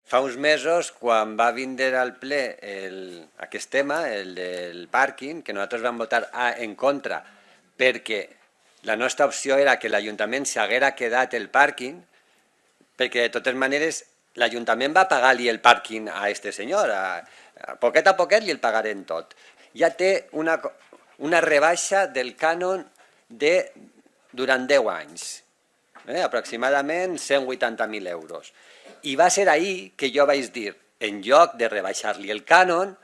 Fa uns mesos, quan va vindre al ple aquest tema, el del pàrquing, que nosaltres vam votar en contra, perquè la nostra opció era que l'Ajuntament s'haguera quedat el pàrquing, perquè de totes maneres l'Ajuntament va pagar-li el pàrquing a este senyor, a poquet li el pagarem tot. Ja té una rebaixa del cànon durant 10 anys, aproximadament 180.000 euros. I va ser ahir que jo vaig dir, en lloc de rebaixar-li el cànon,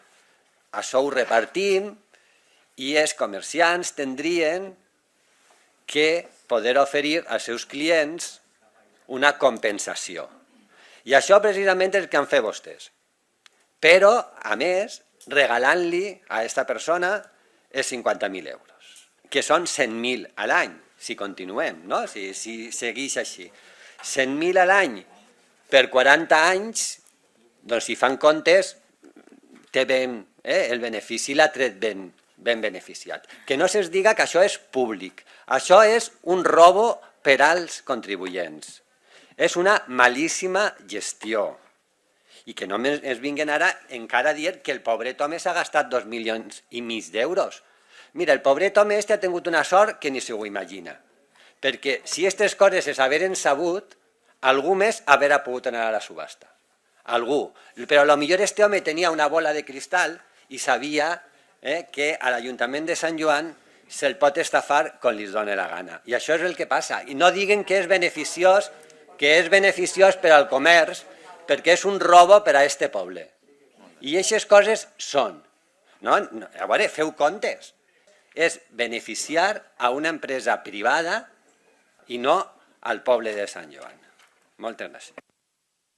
això ho repartim i els comerciants tindrien que poder oferir als seus clients una compensació. I això precisament és el que han fet vostès. Però, a més, regalant-li a aquesta persona els 50.000 euros, que són 100.000 a l'any, si continuem, no? Si segueix així. 100.000 a l'any per 40 anys, doncs si fan comptes, el benefici l'ha tret ben beneficiat. Que no se'ls diga que això és públic. Això és un robo per als contribuents. És una malíssima gestió. I que no es vinguin ara encara a dir que el pobret home s'ha gastat 2,5 milions d'euros. Mira, el pobret home este ha tingut una sort que ni se ho imagina. Perquè si aquestes coses es haveren sabut, algú més hauria pogut anar a la subhasta. Algú. Però potser este home tenia una bola de cristal i sabia que a l'Ajuntament de Sant Joan se'l pot estafar quan li doni la gana. I això és el que passa. I no diguen que és beneficiós per al comerç, perquè és un robo per a este poble. I aquestes coses són. A veure, feu comptes. És beneficiar a una empresa privada i no al poble de Sant Joan. Moltes gràcies.